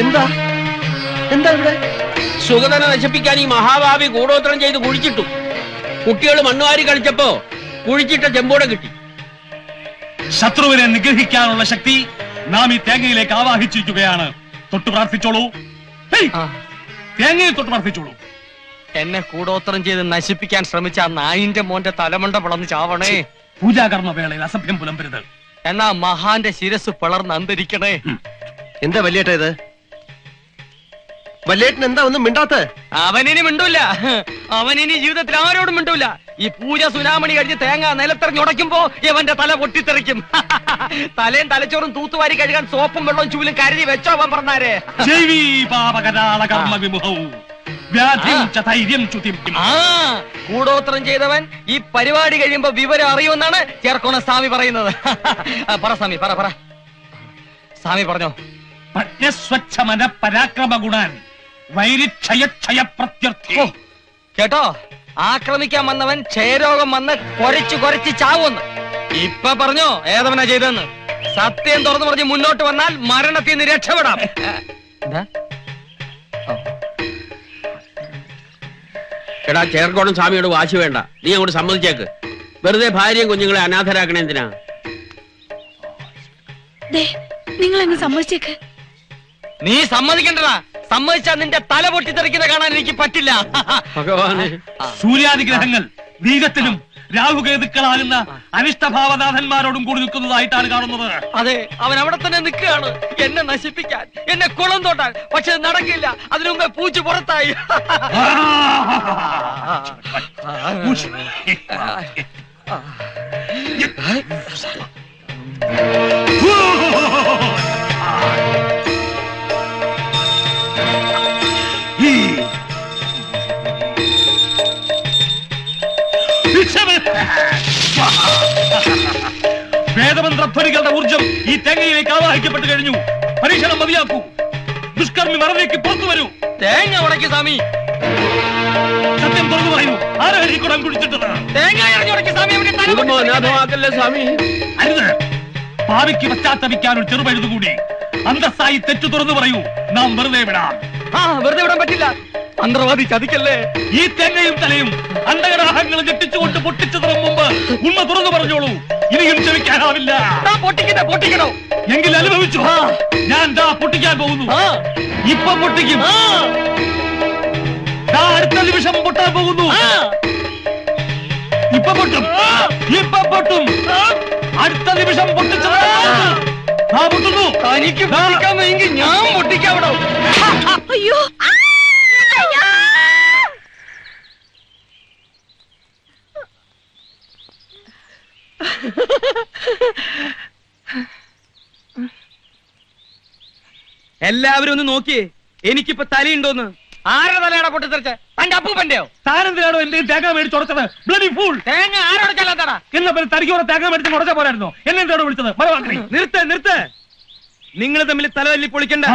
എന്താ എന്താ ഇവിടെ? സുഗതനെ നശിപ്പിക്കാൻ ഈ മഹാഭാവി കൂടോത്രം ചെയ്ത് കുഴിച്ചിട്ടു. കുട്ടികൾ മണ്ണുവാരി കളിച്ചപ്പോ കുഴിച്ചിട്ട ചെമ്പോടെ കിട്ടി. ശത്രുവിനെ നിഗ്രഹിക്കാനുള്ള ശക്തി നാം ഈ തേങ്ങയിലേക്ക് ആവാഹിച്ചിരിക്കുകയാണ്. തൊട്ടു പ്രാർത്ഥിച്ചോളൂ. തേങ്ങയിൽ തൊട്ട് പ്രാർത്ഥിച്ചോളൂ. എന്നെ കൂടോത്രം ചെയ്ത് നശിപ്പിക്കാൻ ശ്രമിച്ച ആ നായിന്റെ മോന്റെ തലമണ്ട പിളർന്ന് ചാവണേ. പൂജാകർമ്മ വേളയിൽ അസഭ്യം പുലമ്പരുത്. എന്നാ മഹാന്റെ ശിരസ് പിളർന്ന് അന്തരിക്കണേ. എന്താ വല്യേട്ട ഇത്? വല്യേട്ടൻ എന്താ ഒന്നും മിണ്ടാത്ത? അവനിനി മിണ്ടൂല. അവനിനി ജീവിതത്തിൽ ആരോടും മിണ്ടൂല. ഈ പൂജ സുനാമണി കഴിഞ്ഞ് തേങ്ങ നിലത്തെറിഞ്ഞുടയ്ക്കുമ്പോ ഇവന്റെ തല പൊട്ടിത്തെറിക്കും. തലയും തലച്ചോറും തൂത്തുവാരി കഴുകാൻ സോപ്പും വെള്ളവും ചൂലും കരുതി വെച്ചോ അവൻ പറഞ്ഞാരേ. കൂടോത്രം ചെയ്തവൻ ഈ പരിപാടി കഴിയുമ്പോ വിവരം അറിയുമെന്നാണ് ചേർക്കോണ സ്വാമി പറയുന്നത്. പറ സ്വാമി, പറ പറ സ്വാമി പറഞ്ഞോ. പ്രജ്ഞസ്വച്ഛമന പരാക്രമ ഗുണാൻ വൈരിക്ഷയക്ഷയ പ്രത്യർത്ഥി. കേട്ടോ, ആക്രമിക്കാൻ വന്നവൻ ക്ഷയരോഗം വന്ന് കൊരച്ചു ചാവുമെന്ന്. ഇപ്പൊ പറഞ്ഞോ ഏതവനാ ചെയ്തെന്ന്. സത്യം തുറന്നു പറഞ്ഞ് മുന്നോട്ട് വന്നാൽ മരണത്തിൽ നിന്ന് രക്ഷപ്പെടാം. എടാ, ചേർക്കോണം സ്വാമിയോട് വാശി വേണ്ട. നീ അങ്ങോട്ട് സമ്മതിച്ചേക്ക്. വെറുതെ ഭാര്യയും കുഞ്ഞുങ്ങളെ അനാഥരാക്കണേ എന്തിനാ? നിങ്ങൾ അങ്ങ് സമ്മതിച്ചേക്ക്. നീ സമ്മതിക്കണ്ടടാ. സമ്മതിച്ചാ നിന്റെ തല പൊട്ടിത്തെറിക്കുന്ന കാണാൻ എനിക്ക് പറ്റില്ല. ഭഗവാനെ, സൂര്യാദിഗ്രഹങ്ങൾ വീഗത്തിലും രാഹുകേതുക്കളാകുന്ന അനിഷ്ടഭാവനാഥന്മാരോടും കൂടി നിൽക്കുന്നതായിട്ടാണ് കാണുന്നത്. അതെ, അവൻ അവിടെ തന്നെ നിൽക്കുകയാണ് എന്നെ നശിപ്പിക്കാൻ, എന്നെ കുളം തോട്ടാൻ. പക്ഷെ നടക്കില്ല. അതിനു മുമ്പേ പൂച്ച പുറത്തായി. വേദമന്ത്രധ്വനികളുടെ ഊർജം ഈ തേങ്ങയിലേക്ക് ആവാഹിക്കപ്പെട്ടു കഴിഞ്ഞു. പരീക്ഷണം മതിയാക്കൂ. ദുഷ്കർമ്മി മറവിലേക്ക് പുറത്തു വരൂ. തേങ്ങ ഉടക്കി സ്വാമി. സത്യം തുറന്നു പറയൂ. ആരാണ് ഈ കുടം കുടിച്ചിട്ടത്? തേങ്ങ ഉടക്കി സ്വാമി. കുടുംബം അനാഥമാക്കല്ലേ സ്വാമി. അരുത്. ഭാവിക്ക് പശ്ചാത്തപിക്കാൻ ഒരു ചെറുപഴുതുകൂടി. അന്തസ്സായി തെറ്റു തുറന്നു പറയൂ. നാം വെറുതെ വിടാം. വെറുതെ വിടാൻ പറ്റില്ല. മന്ത്രവാദി ചതിക്കല്ലേ. ഈ തേങ്ങയും തലയും അണ്ടകടാഹങ്ങളും ഞെട്ടിച്ചുകൊണ്ട് പൊട്ടിച്ചതിന് മുമ്പ് ഉണ്മ തുറന്നു പറഞ്ഞോളൂ. ഇനിയും ക്ഷമിക്കാനാവില്ല. പൊട്ടിക്കണോ? എങ്കിൽ അനുഭവിച്ചു. ഞാൻ പൊട്ടിക്കാൻ പോകുന്നു. ഇപ്പൊ പൊട്ടിക്കും. അടുത്ത നിമിഷം പൊട്ടാൻ പോകുന്നു. ഇപ്പൊ പൊട്ടും. അടുത്ത നിമിഷം പൊട്ടിച്ചത് പൊട്ടുന്നു. തനിക്ക് പൊട്ടിക്കാമെങ്കിൽ ഞാൻ പൊട്ടിക്കാവിടോ. അയ്യോ, എല്ലാവരും ഒന്ന് നോക്കിയേ. എനിക്കിപ്പോ തലയുണ്ടോന്ന്. ആരുടെ തലയാണോ പൊട്ടിത്തെറിച്ച്? തന്റെ അപ്പൂപ്പന്റെയോ? താനെന്തിനാണോ എന്റെ തേങ്ങ മേടിച്ച് ഉടച്ചത്? Bloody fool. തേങ്ങ ആരോടക്കല്ലാത്താടാ? എന്നാ പിന്നെ തനിക്കോടെ തേങ്ങ മേടിച്ച് ഉടച്ച പോരായിരുന്നോ? എന്നെന്താണോ വിളിച്ചത്? നിർത്ത്. നിങ്ങൾ തമ്മിൽ തലവല്ലി പൊളിക്കണ്ട.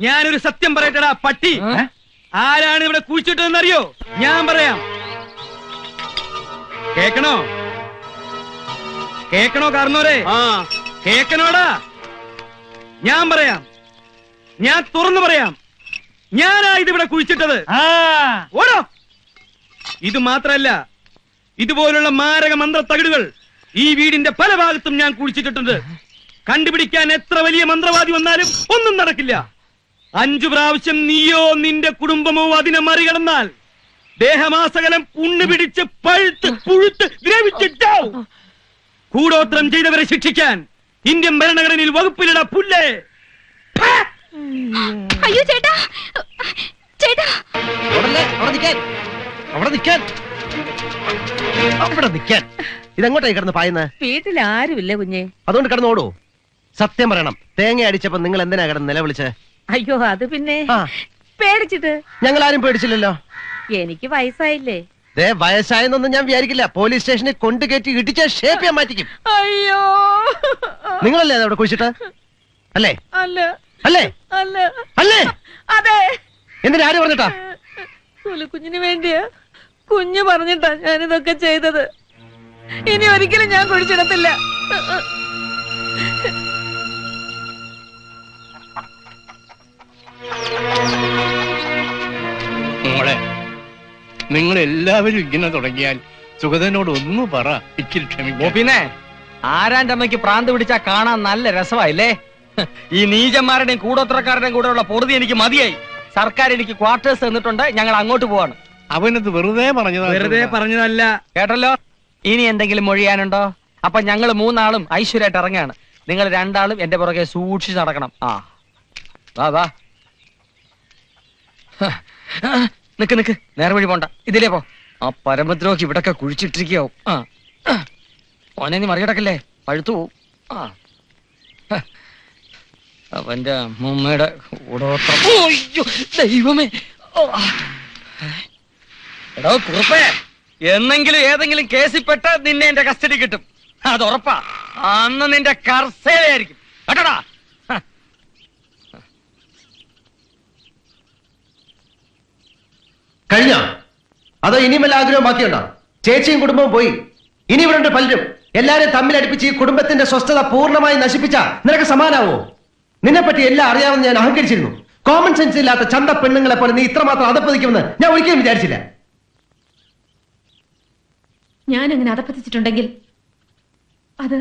ഞാനൊരു സത്യം പറയട്ടടാ പട്ടി. ആരാണ് ഇവിടെ കുഴിച്ചിട്ടതെന്നറിയോ? ഞാൻ പറയാം. കേക്കണോ കാരണോരെ? കേക്കണോടാ? ഞാൻ പറയാം. ഞാൻ തുറന്നു പറയാം. ഞാനാ ഇതിവിടെ കുഴിച്ചിട്ടത്. ഓടോ. ഇത് മാത്രല്ല, ഇതുപോലുള്ള മാരക മന്ത്രത്തകിടുകൾ ഈ വീടിന്റെ പല ഭാഗത്തും ഞാൻ കുഴിച്ചിട്ടിട്ടുണ്ട്. കണ്ടുപിടിക്കാൻ എത്ര വലിയ മന്ത്രവാദി വന്നാലും ഒന്നും നടക്കില്ല. 5 പ്രാവശ്യം നീയോ നിന്റെ കുടുംബമോ അതിനെ മറികടന്നാൽ ദേഹമാസകലം പുണ്ണ് പിടിച്ച് പഴുത്ത് പുഴുത്ത് ദ്രവിച്ചിട്ടാവും. കൂടോത്രം ചെയ്തവരെ ശിക്ഷിക്കാൻ ഇന്ത്യൻ ഭരണഘടനയിൽ വകുപ്പിലിട പുല്ലേ. അയ്യോ ചേട്ടാ, അവിടെ നിൽക്കാൻ. ഇതെങ്ങോട്ടായി കിടന്ന് പായുന്നത്? വീട്ടിൽ ആരുമില്ല കുഞ്ഞെ. അതുകൊണ്ട് കിടന്നോടൂ. സത്യം പറയണം, തേങ്ങ അടിച്ചപ്പോ നിങ്ങൾ എന്തിനാ കിടന്ന് നിലവിളിച്ച്? അയ്യോ, അത് പിന്നെ പേടിച്ചിട്ട്? ഞങ്ങൾ ആരും പേടിച്ചില്ലല്ലോ. എനിക്ക് വയസ്സായില്ലേ? വയസ്സായെന്നൊന്നും ഞാൻ വിചാരിക്കില്ല. പോലീസ് സ്റ്റേഷനിൽ കൊണ്ടുകയറ്റി ഇടിച്ച ഷേപ്പ് ഞാൻ മാറ്റിക്കും. അയ്യോ, നിങ്ങളല്ലേ അതവിടെ കുഴിച്ചിട്ട്? അല്ലേ അല്ല അല്ലേ അല്ല അല്ലേ? അതെ. എന്തിനാ ആര് പറഞ്ഞിട്ടാ? കുഞ്ഞിന് വേണ്ടിയാ. കുഞ്ഞ് പറഞ്ഞിട്ടാ ഞാനിതൊക്കെ ചെയ്തത്. ഇനി ഒരിക്കലും ഞാൻ കുഴിച്ചിടത്തില്ല. മോളെ, നിങ്ങൾ എല്ലാവരും ഇങ്ങനെ തുടങ്ങിയാൽ സുഗതനോട് ഒന്നു പറ, ഇച്ചിരി ക്ഷമിക്കും. പിന്നെ ആരാന്റെ അമ്മയ്ക്ക് പ്രാന്ത് പിടിച്ചാ കാണാൻ നല്ല രസമായില്ലേ? ഈ നീചന്മാരുടെയും കൂടോത്രക്കാരുടെയും കൂടെയുള്ള പൊറുതി എനിക്ക് മതിയായി. സർക്കാർ എനിക്ക് ക്വാർട്ടേഴ്സ് തന്നിട്ടുണ്ട്. ഞങ്ങൾ അങ്ങോട്ട് പോവാണ്. അവനത് വെറുതെ പറഞ്ഞതല്ല. കേട്ടല്ലോ. ഇനി എന്തെങ്കിലും മൊഴിയാനുണ്ടോ? അപ്പൊ ഞങ്ങൾ മൂന്നാളും ഐശ്വര്യമായിട്ട് ഇറങ്ങാണ്. നിങ്ങൾ രണ്ടാളും എന്റെ പുറകെ സൂക്ഷിച്ച് നടക്കണം. വാ വാ. നിക്ക് നിക്ക്, നേരെ വഴി പോണ്ട, ഇതിലേ പോ. ആ പരമദ്രോഹി ഇവിടൊക്കെ കുഴിച്ചിട്ടിരിക്കാവും. ഓനെ നീ മറികടക്കല്ലേ, പഴുത്തു പോവും. അവന്റെ അമ്മൂമ്മയുടെ കൂടോത്രം. ദൈവമേ. എടോ കുറുപ്പേ, എന്നെങ്കിലും ഏതെങ്കിലും കേസിൽപ്പെട്ട് നിന്നെ എന്റെ കസ്റ്റഡി കിട്ടും. അത് ഉറപ്പാ. അന്ന് നിന്റെ കർസേലയായിരിക്കും കേട്ടോടാ. കഴിഞ്ഞോ? അതോ ഇനിയും വല്ല ആഗ്രഹം ബാക്കിയുണ്ടോ? ചേച്ചിയും കുടുംബവും പോയി. ഇനി ഇവിടെ ഉണ്ട് പലരും. എല്ലാരും തമ്മിലടിപ്പിച്ച് ഈ കുടുംബത്തിന്റെ സ്വസ്ഥത പൂർണ്ണമായി നശിപ്പിച്ച നിനക്ക് സമാനാവോ? നിന്നെപ്പറ്റി എല്ലാം അറിയാമെന്ന് ഞാൻ അഹങ്കരിച്ചിരുന്നു. കോമൺ സെൻസ് ഇല്ലാത്ത ചന്ത പെണ്ണുങ്ങളെ പോലെ നീ ഇത്രമാത്രം അധപ്പതിക്കുമെന്ന് ഞാൻ ഒരിക്കലും വിചാരിച്ചില്ല. ഞാൻ അങ്ങനെ അധപ്പതിച്ചിട്ടുണ്ടെങ്കിൽ അത്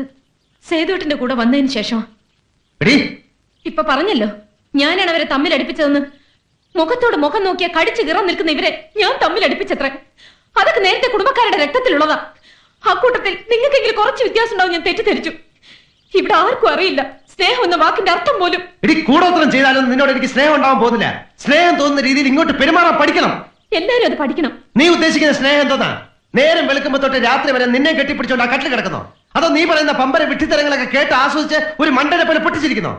സേതുവേട്ടന്റെ കൂടെ വന്നതിന് ശേഷം. ഇപ്പൊ പറഞ്ഞല്ലോ, ഞാനാണ് അവരെ തമ്മിലടിപ്പിച്ചതെന്ന്. മുഖത്തോട് മുഖം നോക്കിയ കടിച്ചു കീറാൻ നിൽക്കുന്ന ഇവരെ ഞാൻ തമ്മിലടിപ്പിച്ചത്ര. അതൊക്കെ നേരത്തെ കുടുംബക്കാരുടെ രക്തത്തിലുള്ളതാ. അക്കൂട്ടത്തിൽ നിങ്ങൾക്കെങ്കിലും കുറച്ച് വ്യത്യാസം ഉണ്ടാവും ഞാൻ തെറ്റിദ്ധരിച്ചു. ഇവിടെ ആർക്കും അറിയില്ല സ്നേഹം എന്ന വാക്കിന്റെ അർത്ഥം പോലും. കൂടോത്രം ചെയ്താലും നിന്നോട് എനിക്ക് സ്നേഹം ഉണ്ടാവാൻ പോകുന്നില്ല. സ്നേഹം തോന്നുന്ന രീതിയിൽ ഇങ്ങോട്ട് പെരുമാറാൻ പഠിക്കണം. എല്ലാരും അത് പഠിക്കണം. നീ ഉദ്ദേശിക്കുന്ന സ്നേഹം എന്തോന്നാ? നേരം വെളുക്കുമ്പോ തൊട്ട് രാത്രി വരെ നിന്നെ കെട്ടിപ്പിടിച്ചോണ്ട് ആ കട്ടിൽ കിടക്കുന്നോ? അതോ നീ പറയുന്ന പമ്പര വിട്ടിത്തരങ്ങളൊക്കെ കേട്ട് ആസ്വദിച്ച് ഒരു മണ്ടനെ പോലെ പൊട്ടിച്ചിരിക്കുന്നോ?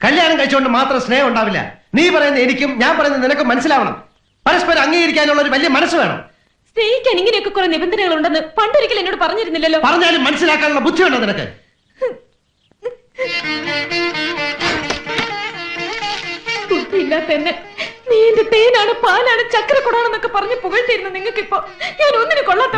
കല്യാണം കഴിച്ചുകൊണ്ട് മാത്രം സ്നേഹം ഉണ്ടാവില്ല. നീ പറയുന്ന എനിക്കും ഞാൻ പറയുന്നത് നിനക്കും മനസ്സിലാവണം. പരസ്പരം അംഗീകരിക്കാനുള്ള ഒരു വലിയ മനസ്സ് വേണം. സ്നേഹിക്കാൻ ഇങ്ങനെയൊക്കെ കുറെ നിബന്ധനകൾ ഉണ്ടെന്ന് പണ്ടൊരിക്കലും എന്നോട് പറഞ്ഞിരുന്നില്ലല്ലോ. പറഞ്ഞാലും മനസ്സിലാക്കാനുള്ള ബുദ്ധിയുണ്ടോ നിനക്ക്? ബുദ്ധിയില്ലാത്ത എന്നെ നീ എന്റെ തേനാണ്, പാലാണ്, ചക്രക്കുടാണെന്നൊക്കെ പറഞ്ഞ് പുകഴ്ത്തിരുന്ന നിങ്ങൾക്ക് ഇപ്പൊ ഞാൻ ഒന്നിനും കൊള്ളാത്ത.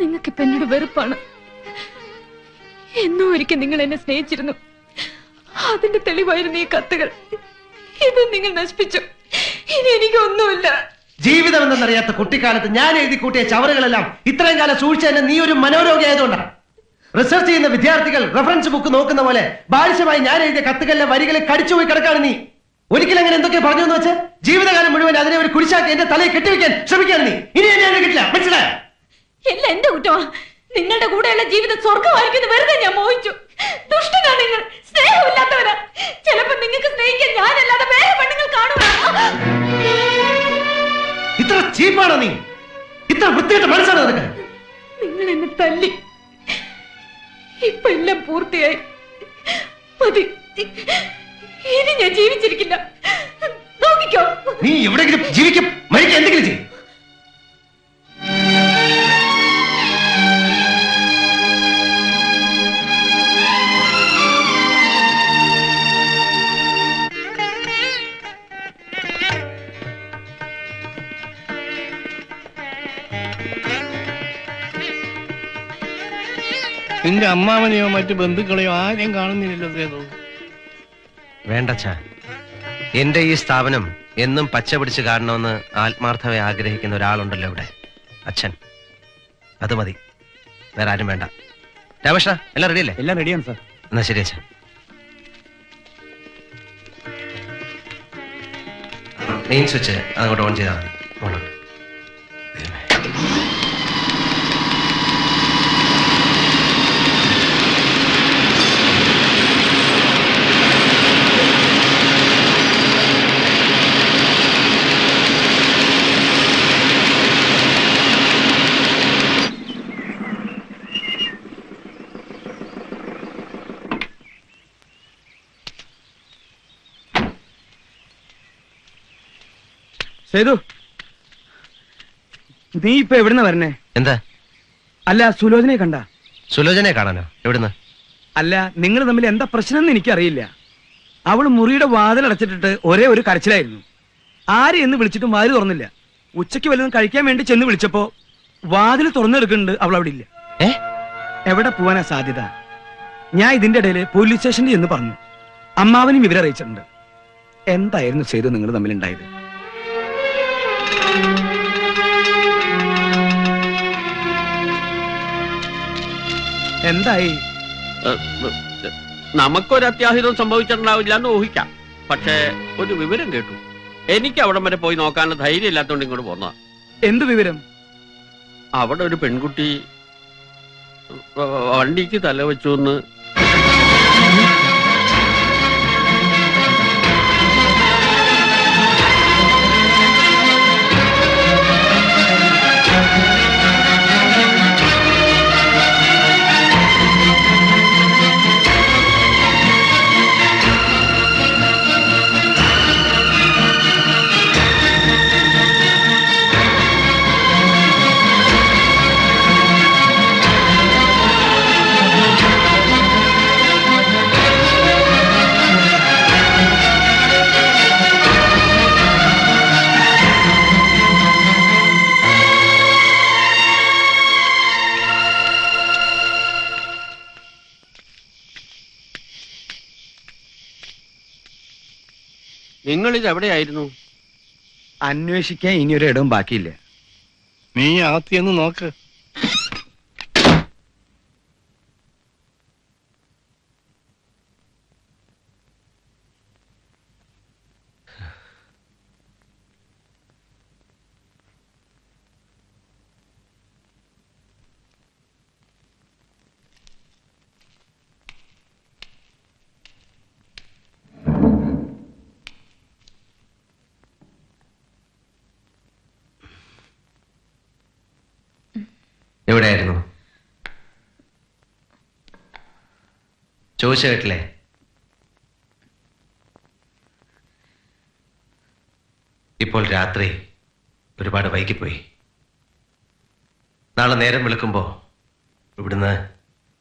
നിങ്ങൾക്കിപ്പോ എന്നോട് വെറുപ്പാണ്. എന്നോ ഒരിക്കൽ നിങ്ങൾ എന്നെ സ്നേഹിച്ചിരുന്നു. അതിന്റെ തെളിവായിരുന്നു ഈ കത്തുകൾ. ഇത് നിങ്ങൾ നശിപ്പിച്ചു. ഇനി എനിക്കൊന്നുമില്ല. ജീവിതം എന്തെന്നറിയാത്ത കുട്ടിക്കാലത്ത് ഞാൻ എഴുതി കൂട്ടിയ ചവറുകളെല്ലാം ഇത്രയും കാലം സൂക്ഷിച്ചതിന് നീ ഒരു മനോരോഗി ആയതുകൊണ്ടാണ്. റിസർച്ച് ചെയ്യുന്ന വിദ്യാർത്ഥികൾ റെഫറൻസ് ബുക്ക് നോക്കുന്ന പോലെ ബാലിശമായി ഞാൻ എഴുതിയ കത്തുകളിലെ വരികളെ കടിച്ചുപോയി കിടക്കാണ് നീ. ഒരിക്കലും അങ്ങനെ എന്തൊക്കെ പറഞ്ഞു എന്ന് വെച്ച് ജീവിതകാലം മുഴുവൻ അതിനെ ഒരു കുരിശാക്കി എന്റെ തലയിൽ കെട്ടിവെക്കാൻ ശ്രമിക്കാണ് നീ. ഇനി എന്നെ കിട്ടില്ല, മനസ്സിലായോ? എല്ലാം എന്റെ കുറ്റമാ. നിങ്ങളുടെ കൂടെയുള്ള ജീവിതം സ്വർഗമായിരിക്കും വെറുതെ ഞാൻ മോഹിച്ചു. ദുഷ്ടനാ നിങ്ങൾ, സ്നേഹമില്ലാത്തവരാ. ചിലപ്പോ നിങ്ങൾക്ക് സ്നേഹിക്കാൻ ഞാനല്ലാതെ വേറെ പെണ്ണുങ്ങൾ കാണുക. ഇത്ര ചീപ്പാണോ നീ? ഇത്ര വൃത്തികെട്ട മനസ്സാണോ നിനക്ക്? നിങ്ങൾ എന്നെ തല്ലി. ഇപ്പൊ എല്ലാം പൂർത്തിയായി. മതി, ഇനി ഞാൻ ജീവിച്ചിരിക്കില്ല. നോക്കിക്കോ. നീ എവിടെയെങ്കിലും ജീവിക്കും, മരിക്കും, എന്തെങ്കിലും ചെയ്യും. നിന്റെ അമ്മാവനെയോ മറ്റു ബന്ധുക്കളെയോ ആരെയും കാണുന്നില്ലല്ലോ സേതു. വേണ്ടച്ചാ, എന്റെ ഈ സ്ഥാപനം എന്നും പച്ച പിടിച്ച് കാണണമെന്ന് ആത്മാർത്ഥമായി ആഗ്രഹിക്കുന്ന ഒരാളുണ്ടല്ലോ ഇവിടെ, അച്ഛൻ. അത് മതി, വേറെ ആരും വേണ്ട. രാമകൃഷ്ണ, എല്ലാം റെഡിയല്ലേ? എല്ലാം റെഡിയാണ് സാർ. എന്നാ ശരി അച്ഛൻ. മെയിൻ സ്വിച്ച് അങ്ങോട്ട് ഓൺ ചെയ്താൽ മതി. സേതു, നീ ഇപ്പൊ എവിടുന്ന വരണേ? എന്താ? അല്ല, സുലോചനയെ കണ്ട? സുലോചനയെ കാണാനോ? എവിടുന്ന്? അല്ല, നിങ്ങൾ തമ്മിൽ എന്താ പ്രശ്നം എന്ന് എനിക്കറിയില്ല. അവൾ മുറിയുടെ വാതിലടച്ചിട്ടിട്ട് ഒരേ ഒരു കരച്ചിലായിരുന്നു. ആര് എന്ന് വിളിച്ചിട്ടും വാതിൽ തുറന്നില്ല. ഉച്ചയ്ക്ക് വല്ലതും കഴിക്കാൻ വേണ്ടി ചെന്ന് വിളിച്ചപ്പോ വാതിൽ തുറന്നെടുക്കുന്നുണ്ട്, അവൾ അവിടെ ഇല്ല. എവിടെ പോവാനാ സാധ്യത? ഞാൻ ഇതിന്റെ ഇടയിൽ പോലീസ് സ്റ്റേഷനിൽ എന്ന് പറഞ്ഞു. അമ്മാവനും വിവരം അറിയിച്ചിട്ടുണ്ട്. എന്തായിരുന്നു സേതു നിങ്ങൾ തമ്മിലുണ്ടായത്? എന്തായി? നമുക്കൊരു അത്യാഹിതം സംഭവിച്ചിട്ടുണ്ടാവില്ല എന്ന് ഊഹിക്കാം. പക്ഷേ ഒരു വിവരം കേട്ടു. എനിക്ക് അവിടം വരെ പോയി നോക്കാനുള്ള ധൈര്യം ഇല്ലാത്തതുകൊണ്ട് ഇങ്ങോട്ട് പോന്നതാ. എന്ത് വിവരം? അവിടെ ഒരു പെൺകുട്ടി വണ്ടിക്ക് തല വെച്ചു എന്ന്. നിങ്ങളിത് എവിടെയായിരുന്നു? അന്വേഷിക്കാൻ ഇനിയൊരു ഇടവും ബാക്കിയില്ല. നീ അകത്തിയെന്ന് നോക്ക്. എവിടെയായിരുന്നു? ചോദിച്ചു കേട്ടില്ലേ? ഇപ്പോൾ രാത്രി ഒരുപാട് വൈകിപ്പോയി. നാളെ നേരം വെളുക്കുമ്പോ ഇവിടുന്ന്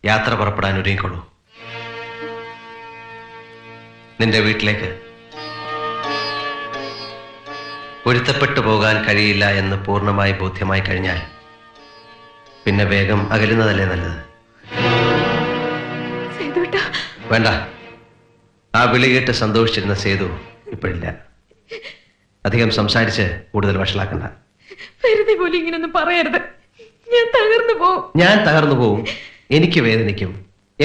യാത്ര പുറപ്പെടാൻ ഒരുങ്ങിക്കൊള്ളൂ. നിന്റെ വീട്ടിലേക്ക്. പൊരുത്തപ്പെട്ടു പോകാൻ കഴിയില്ല എന്ന് പൂർണ്ണമായി ബോധ്യമായി കഴിഞ്ഞാൽ പിന്നെ വേഗം അകലുന്നതല്ലേ നല്ലത്. വേണ്ട, ആ വിളി കേട്ട് സന്തോഷിച്ചിരുന്ന സേതു ഇപ്പോഴില്ല. അധികം സംസാരിച്ച് കൂടുതൽ വഷളാക്കണ്ട. വെറുതെ പോലും ഇങ്ങനൊന്നും പറയരുത്. ഞാൻ തകർന്നു പോവും. ഞാൻ തകർന്നു പോവും. എനിക്ക് വേദനിക്കും.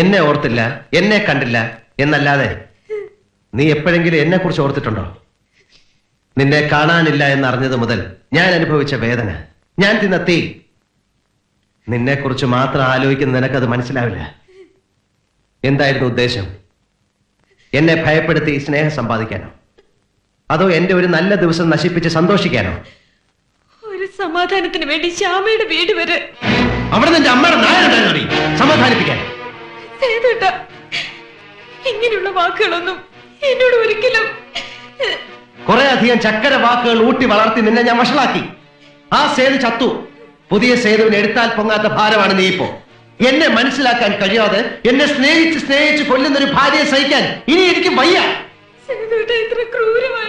എന്നെ ഓർത്തില്ല, എന്നെ കണ്ടില്ല എന്നല്ലാതെ നീ എപ്പോഴെങ്കിലും എന്നെ കുറിച്ച് ഓർത്തിട്ടുണ്ടോ? നിന്നെ കാണാനില്ല എന്നറിഞ്ഞത് മുതൽ ഞാൻ അനുഭവിച്ച വേദന, ഞാൻ തിന്ന തീ, നിന്നെ കുറിച്ച് മാത്രം ആലോചിക്കുന്ന നിനക്കത് മനസ്സിലാവില്ല. എന്തായിരുന്നു ഉദ്ദേശം? എന്നെ ഭയപ്പെടുത്തി സ്നേഹം സമ്പാദിക്കാനോ? അതോ എന്റെ ഒരു നല്ല ദിവസം നശിപ്പിച്ച് സന്തോഷിക്കാനോ? ഒരു സമാധാനത്തിന് വേണ്ടി ശ്യാമയുടെ വീട് വരെ. അവിടെ നിന്റെ അമ്മയുടെ നായരുണ്ടായി സമാധാനിപ്പിക്കാൻ. ഇങ്ങനെയുള്ള വാക്കുകളൊന്നും എന്നോട് ഒരിക്കലും. കുറെ അധികം ചക്കര വാക്കുകൾ ഊട്ടി വളർത്തി നിന്നെ ഞാൻ വഷളാക്കി. ആ സേതു ചത്തു. പുതിയ സേതുവിന് എടുത്താൽ പൊങ്ങാത്ത ഭാരമാണ് നീ ഇപ്പോ. എന്നെ മനസ്സിലാക്കാൻ കഴിയാതെ എന്നെ സ്നേഹിച്ച് കൊല്ലുന്ന ഒരു ഭാര്യയെ സഹിക്കാൻ ഇനി എനിക്ക് വയ്യ.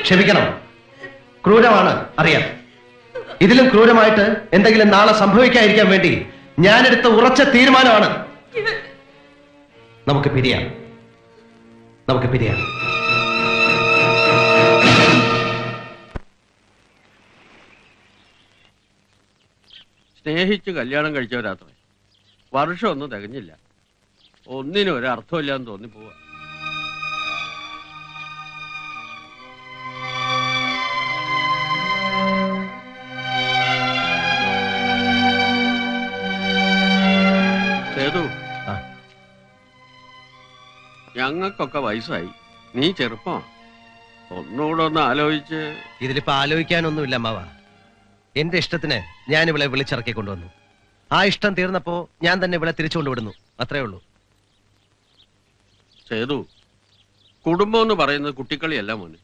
ക്ഷമിക്കണം, ക്രൂരമാണ് അറിയാം. ഇതിലും ക്രൂരമായിട്ട് എന്തെങ്കിലും നാളെ സംഭവിക്കാതിരിക്കാൻ വേണ്ടി ഞാനെടുത്ത ഉറച്ച തീരുമാനമാണ്. നമുക്ക് പിരിയാം. സ്നേഹിച്ച് കല്യാണം കഴിച്ചവരാത്രേ. വർഷമൊന്നും തികഞ്ഞില്ല. ഒന്നിനും ഒരു അർത്ഥമില്ലാന്ന് തോന്നിപ്പോവാ. സേതു, ഞങ്ങൾക്കൊക്കെ വയസ്സായി. നീ ചെറുപ്പം. ഒന്നുകൂടെ ഒന്ന് ആലോചിച്ച്. ഇതിലിപ്പോ ആലോചിക്കാനൊന്നുമില്ല അമ്മാവ. എന്റെ ഇഷ്ടത്തിന് ഞാൻ ഇവളെ വിളിച്ചിറക്കി കൊണ്ടുവന്നു. ആ ഇഷ്ടം തീർന്നപ്പോ ഞാൻ തന്നെ ഇവളെ തിരിച്ചുകൊണ്ട് വിടുന്നു. അത്രേ ഉള്ളൂ. സേതു, കുടുംബം എന്ന് പറയുന്നത് കുട്ടിക്കളിയല്ല മോനെ.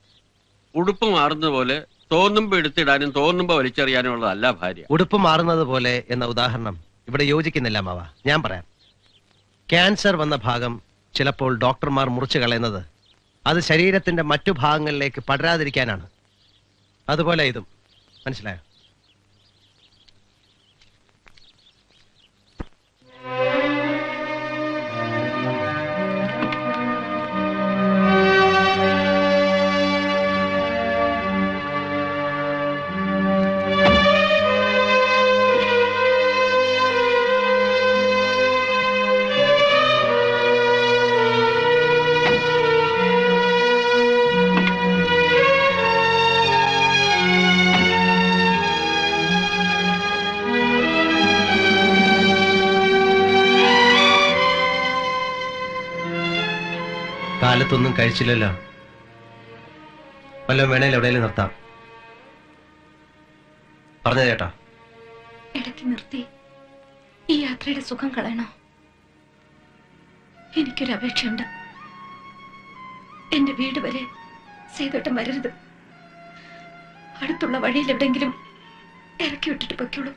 ഉടുപ്പ് മാറുന്നത് പോലെ തോന്നുമ്പോ എടുത്തിടാനും തോന്നുമ്പോ വലിച്ചെറിയാനും ഉള്ളതല്ല ഭാര്യ. ഉടുപ്പ് മാറുന്നത് പോലെ എന്ന ഉദാഹരണം ഇവിടെ യോജിക്കുന്നില്ല മാവ. ഞാൻ പറയാം. ക്യാൻസർ വന്ന ഭാഗം ചിലപ്പോൾ ഡോക്ടർമാർ മുറിച്ചു കളയുന്നത് അത് ശരീരത്തിന്റെ മറ്റു ഭാഗങ്ങളിലേക്ക് പടരാതിരിക്കാനാണ്. അതുപോലെ ഇതും. മനസ്സിലായോ? കാലത്തൊന്നും കഴിച്ചില്ലല്ലോ. വല്ലതും വേണേലും എവിടെയെങ്കിലും നിർത്താം. പറഞ്ഞു ചേട്ടാ. ഇടയ്ക്ക് നിർത്തി ഈ യാത്രയുടെ സുഖം കളയണോ? എനിക്കൊരു അപേക്ഷയുണ്ട്. എന്റെ വീട് വരെ സേതുട്ടം വരരുത്. അടുത്തുള്ള വഴിയിൽ എവിടെയെങ്കിലും ഇറക്കി വിട്ടിട്ട് പൊയ്ക്കോളൂ.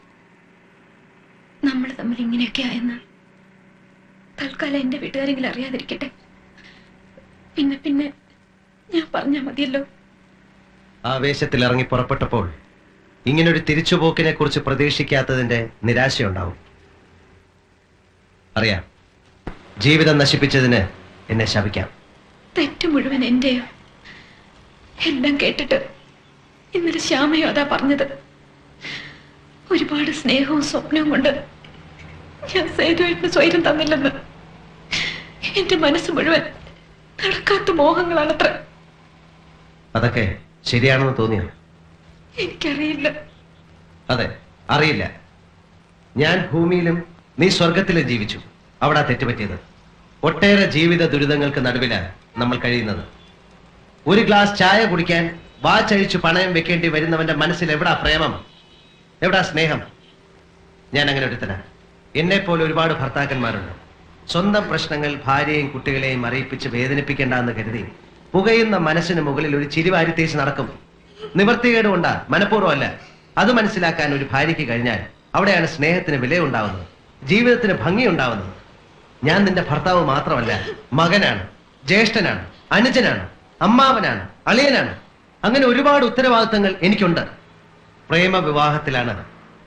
നമ്മൾ തമ്മിൽ ഇങ്ങനെയൊക്കെയാ എന്ന് തൽക്കാലം എന്റെ വീട്ടുകാരെങ്കിലും അറിയാതിരിക്കട്ടെ. പിന്നെ പിന്നെ ഞാൻ പറഞ്ഞാ മതിയല്ലോ. ആവേശത്തിൽ ഇറങ്ങി പുറപ്പെട്ടപ്പോൾ ഇങ്ങനൊരു തിരിച്ചുപോക്കിനെ കുറിച്ച് പ്രതീക്ഷിക്കാത്തതിന്റെ നിരാശയുണ്ടാവും. അറിയാം, ജീവിതം നശിപ്പിച്ചതിന് എന്നെ ശപിക്കാം. തെറ്റ് മുഴുവൻ എന്റെയോ. എല്ലാം കേട്ടിട്ട് ഇന്നലെ ശ്യാമയോ അതാ പറഞ്ഞത്. ഒരുപാട് സ്നേഹവും സ്വപ്നവും കൊണ്ട് ഞാൻ സേതുവേട്ടന് സ്വൈരം തന്നില്ലെന്ന്. എന്റെ മനസ്സ് മുഴുവൻ നടക്കാത്ത മോഹങ്ങളാണത്ര. അതൊക്കെ ശരിയാണെന്ന് തോന്നിയോ? എനിക്കറിയില്ല. അതെ, അറിയില്ല. ഞാൻ ഭൂമിയിലും നീ സ്വർഗത്തിലും ജീവിച്ചു. അവിടെ തെറ്റുപറ്റിയത്. ഒട്ടേറെ ജീവിത ദുരിതങ്ങൾക്ക് നടുവിലാണ് നമ്മൾ കഴിയുന്നത്. ഒരു ഗ്ലാസ് ചായ കുടിക്കാൻ വാച്ചഴിച്ചു പണയം വെക്കേണ്ടി വരുന്നവന്റെ മനസ്സിൽ എവിടാ പ്രേമം, എവിടാ സ്നേഹം? ഞാൻ അങ്ങനെ ഒരുത്തനാ. എന്നെ പോലെ ഒരുപാട് ഭർത്താക്കന്മാരുണ്ട്. സ്വന്തം പ്രശ്നങ്ങൾ ഭാര്യയും കുട്ടികളെയും അറിയിപ്പിച്ച് വേദനിപ്പിക്കേണ്ട എന്ന് കരുതി പുകയുന്ന മനസ്സിന് മുകളിൽ ഒരു ചിരിവാരി തേച്ച് നടക്കും. നിവർത്തികേട് കൊണ്ടാ, മനഃപൂർവ്വമല്ല. അത് മനസ്സിലാക്കാൻ ഒരു ഭാര്യയ്ക്ക് കഴിഞ്ഞാൽ അവിടെയാണ് സ്നേഹത്തിന് വിലയുണ്ടാവുന്നത്, ജീവിതത്തിന് ഭംഗിയുണ്ടാവുന്നത്. ഞാൻ നിന്റെ ഭർത്താവ് മാത്രമല്ല, മകനാണ്, ജ്യേഷ്ഠനാണ്, അനുജനാണ്, അമ്മാവനാണ്, അളിയനാണ്. അങ്ങനെ ഒരുപാട് ഉത്തരവാദിത്തങ്ങൾ എനിക്കുണ്ട്. പ്രേമ വിവാഹത്തിലാണ്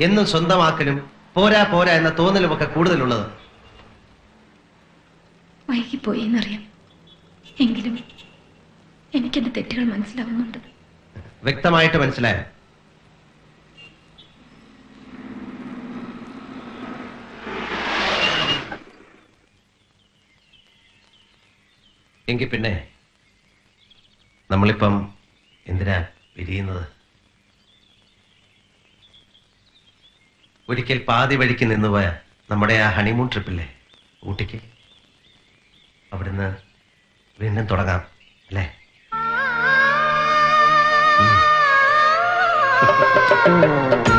എന്നും സ്വന്തമാക്കലും പോരാ പോരാ എന്ന തോന്നലുമൊക്കെ കൂടുതലുള്ളത്. വൈകിപ്പോയി എന്നറിയാം. എങ്കിലും എനിക്കെന്റെ തെറ്റുകൾ മനസ്സിലാവുന്നുണ്ട്. വ്യക്തമായിട്ട് മനസ്സിലായോ? എങ്കിൽ പിന്നെ നമ്മളിപ്പം എന്തിനാ പിരിയുന്നത്? ഒരിക്കൽ പാതി വഴിക്ക് നിന്നുപോയ നമ്മുടെ ആ ഹണിമൂൺ ട്രിപ്പില്ലേ ഊട്ടിക്ക്, അവിടുന്ന് വീണ്ടും തുടങ്ങാം അല്ലേ? Oh